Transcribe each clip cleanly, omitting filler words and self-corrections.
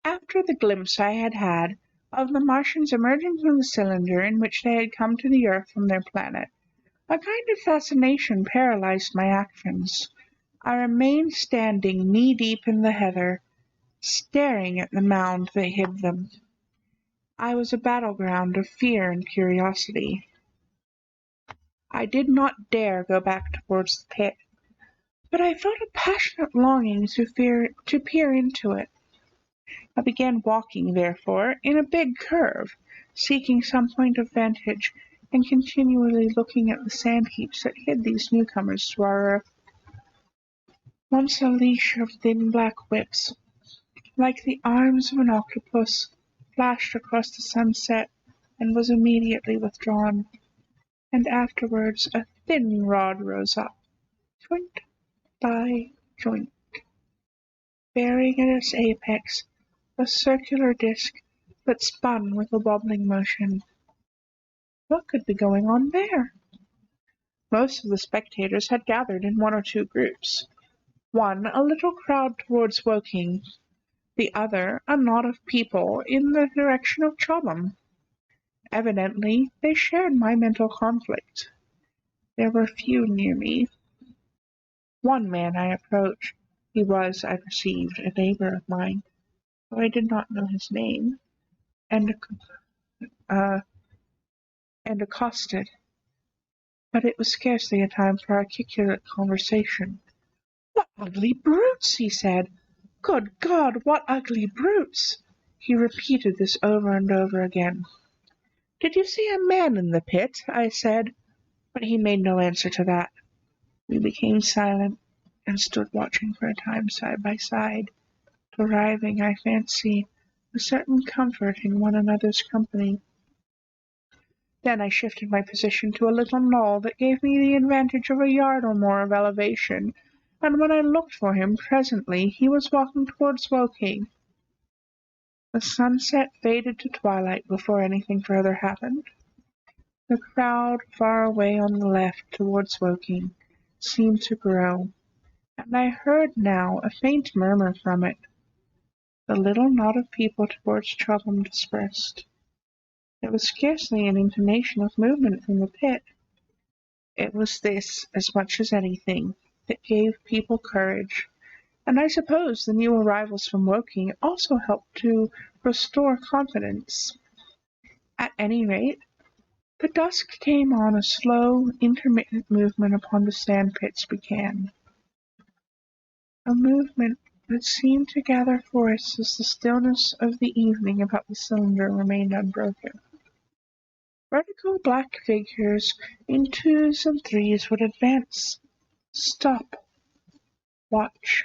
After the glimpse I had had of the Martians emerging from the cylinder in which they had come to the Earth from their planet, a kind of fascination paralyzed my actions. I remained standing knee-deep in the heather, staring at the mound that hid them. I was a battleground of fear and curiosity. I did not dare go back towards the pit, but I felt a passionate longing to peer into it. I began walking, therefore, in a big curve, seeking some point of vantage, and continually looking at the sand heaps that hid these newcomers to our earth. Once a leash of thin black whips, like the arms of an octopus, flashed across the sunset and was immediately withdrawn, and afterwards a thin rod rose up, joint by joint, bearing at its apex a circular disc that spun with a wobbling motion. What could be going on there? Most of the spectators had gathered in one or two groups. One a little crowd towards Woking, the other a knot of people in the direction of Chobham. Evidently they shared my mental conflict. There were few near me. One man I approached. He was, I perceived, a neighbour of mine, though I did not know his name, and accosted, but it was scarcely a time for articulate conversation. "What ugly brutes!" he said. "Good God, what ugly brutes!" He repeated this over and over again. "Did you see a man in the pit?" I said, but he made no answer to that. We became silent, and stood watching for a time side by side, deriving, I fancy, a certain comfort in one another's company. Then I shifted my position to a little knoll that gave me the advantage of a yard or more of elevation, and when I looked for him presently he was walking towards Woking. The sunset faded to twilight before anything further happened. The crowd far away on the left towards Woking seemed to grow, and I heard now a faint murmur from it. The little knot of people towards Chobham dispersed. There was scarcely an intimation of movement from the pit. It was this, as much as anything, that gave people courage, and I suppose the new arrivals from Woking also helped to restore confidence. At any rate, the dusk came on, a slow, intermittent movement upon the sand-pits began, a movement that seemed to gather force as the stillness of the evening about the cylinder remained unbroken. Vertical black figures in twos and threes would advance, stop, watch,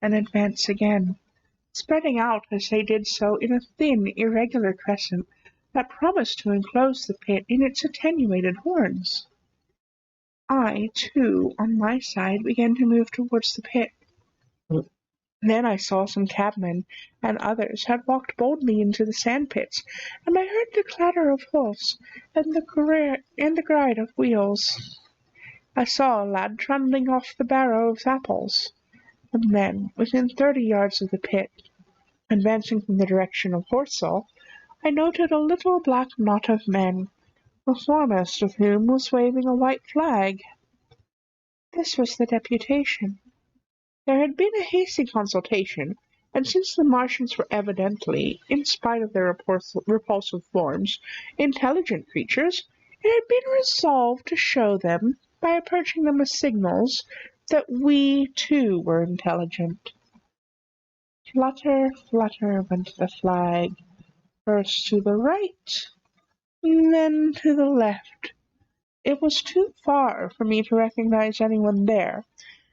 and advance again, spreading out as they did so in a thin, irregular crescent that promised to enclose the pit in its attenuated horns. I, too, on my side, began to move towards the pit. Then I saw some cabmen and others had walked boldly into the sand-pits, and I heard the clatter of hoofs and the gride of wheels. I saw a lad trundling off the barrow of apples, and then, within 30 yards of the pit, advancing from the direction of Horsell, I noted a little black knot of men, the foremost of whom was waving a white flag. This was the deputation. There had been a hasty consultation, and since the Martians were evidently, in spite of their repulsive forms, intelligent creatures, it had been resolved to show them, by approaching them with signals, that we too were intelligent. Flutter, flutter went the flag, first to the right, then to the left. It was too far for me to recognize anyone there,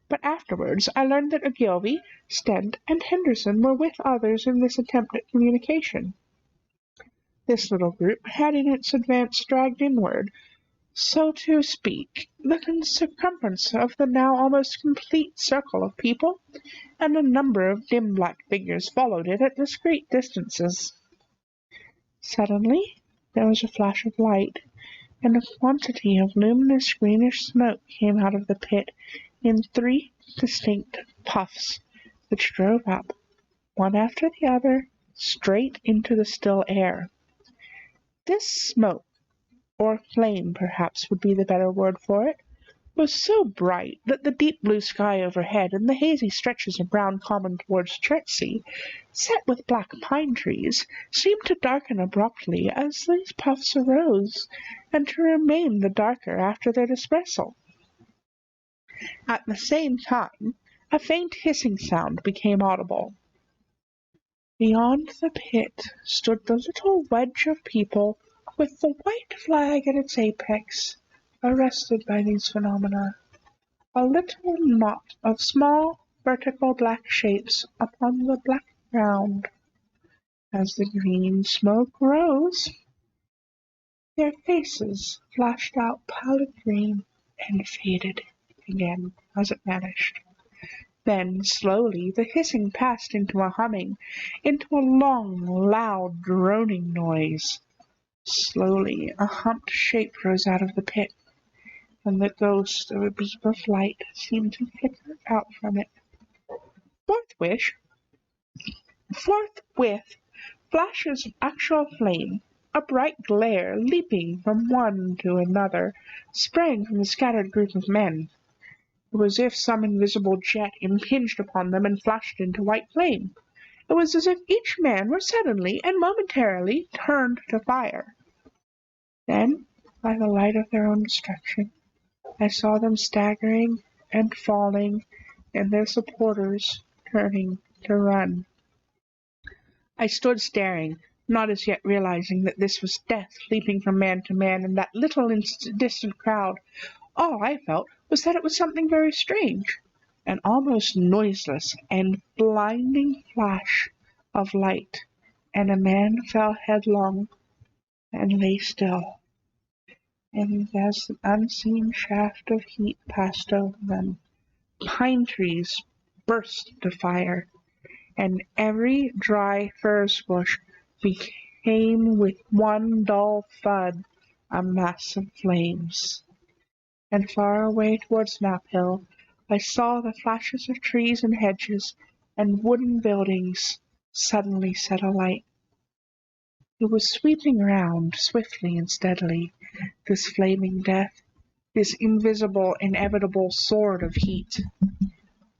but afterwards I learned that Ogilvy, Stent, and Henderson were with others in this attempt at communication. This little group had in its advance dragged inward, so to speak, the circumference of the now almost complete circle of people, and a number of dim black figures followed it at discreet distances. Suddenly there was a flash of light, and a quantity of luminous greenish smoke came out of the pit in 3 distinct puffs, which drove up, one after the other, straight into the still air. This smoke, or flame perhaps would be the better word for it, was so bright that the deep blue sky overhead and the hazy stretches of brown common towards Chertsey, set with black pine trees, seemed to darken abruptly as these puffs arose, and to remain the darker after their dispersal. At the same time, a faint hissing sound became audible. Beyond the pit stood the little wedge of people with the white flag at its apex, arrested by these phenomena. A little knot of small, vertical black shapes upon the black ground. As the green smoke rose, their faces flashed out pallid green and faded again as it vanished. Then, slowly, the hissing passed into a humming, into a long, loud, droning noise. Slowly, a humped shape rose out of the pit, and the ghost of a beam of light seemed to flicker out from it. Forthwith, flashes of actual flame, a bright glare, leaping from one to another, sprang from the scattered group of men. It was as if some invisible jet impinged upon them and flashed into white flame. It was as if each man were suddenly and momentarily turned to fire. Then, by the light of their own destruction, I saw them staggering and falling, and their supporters turning to run. I stood staring, not as yet realizing that this was death leaping from man to man in that little distant crowd. All I felt was that it was something very strange, an almost noiseless and blinding flash of light, and a man fell headlong and lay still. And as an unseen shaft of heat passed over them, pine trees burst into fire, and every dry furze bush became with one dull thud a mass of flames. And far away towards Knapp Hill I saw the flashes of trees and hedges and wooden buildings suddenly set alight. It was sweeping round swiftly and steadily, this flaming death, this invisible, inevitable sword of heat.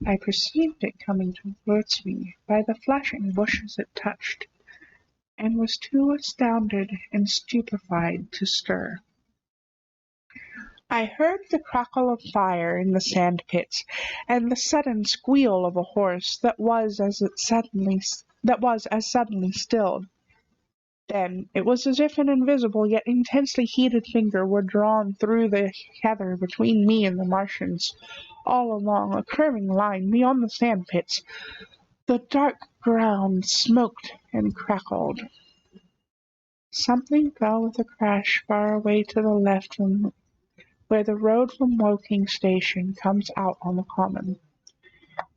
I perceived it coming towards me by the flashing bushes it touched, and was too astounded and stupefied to stir. I heard the crackle of fire in the sand pits, and the sudden squeal of a horse that was as suddenly stilled. Then it was as if an invisible yet intensely heated finger were drawn through the heather between me and the Martians, all along a curving line beyond the sand pits. The dark ground smoked and crackled. Something fell with a crash far away to the left from where the road from Woking station comes out on the common.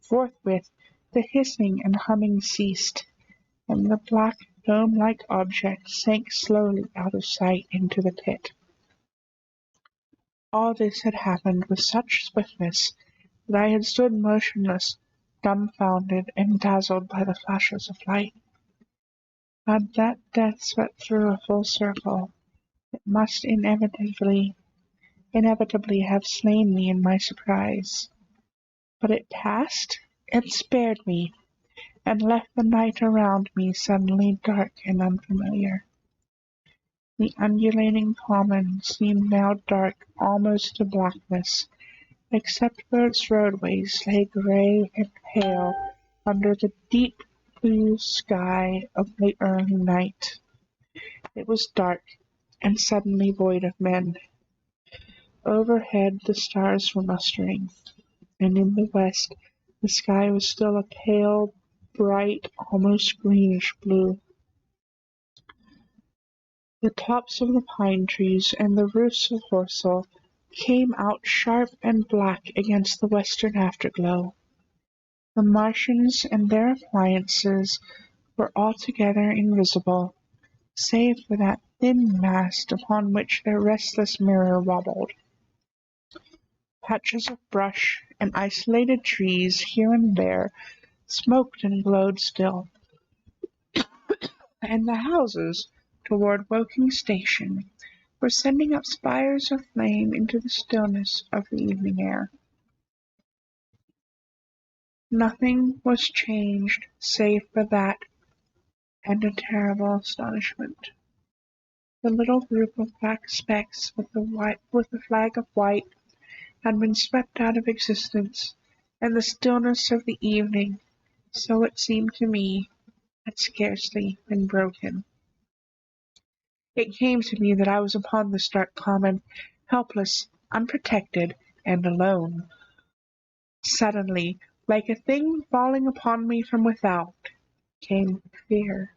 Forthwith the hissing and humming ceased, and the black dome-like object sank slowly out of sight into the pit. All this had happened with such swiftness that I had stood motionless, dumbfounded and dazzled by the flashes of light. Had that death swept through a full circle, it must inevitably have slain me in my surprise. But it passed and spared me, and left the night around me suddenly dark and unfamiliar. The undulating common seemed now dark almost to blackness, except where its roadways lay grey and pale under the deep blue sky of the early night. It was dark and suddenly void of men. Overhead the stars were mustering, and in the west the sky was still a pale, bright, almost greenish blue. The tops of the pine trees and the roofs of Horsell came out sharp and black against the western afterglow. The Martians and their appliances were altogether invisible, save for that thin mast upon which their restless mirror wobbled. Patches of brush and isolated trees here and there smoked and glowed still, and the houses toward Woking Station were sending up spires of flame into the stillness of the evening air. Nothing was changed save for that and a terrible astonishment. The little group of black specks with the flag of white had been swept out of existence, and the stillness of the evening, so it seemed to me, had scarcely been broken. It came to me that I was upon the stark common, helpless, unprotected, and alone. Suddenly, like a thing falling upon me from without, came fear.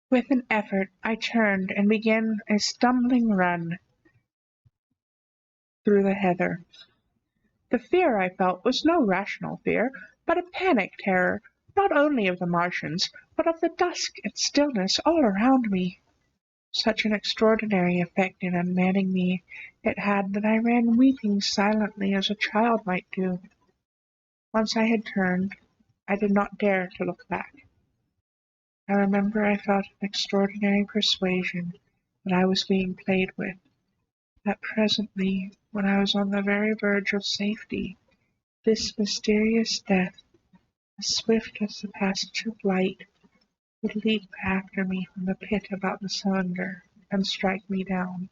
With an effort I turned and began a stumbling run through the heather. The fear I felt was no rational fear, but a panic terror, not only of the Martians, but of the dusk and stillness all around me. Such an extraordinary effect in unmanning me it had that I ran weeping silently as a child might do. Once I had turned, I did not dare to look back. I remember I felt an extraordinary persuasion that I was being played with, that presently, when I was on the very verge of safety, this mysterious death, as swift as the passage of light, would leap after me from the pit about the cylinder and strike me down.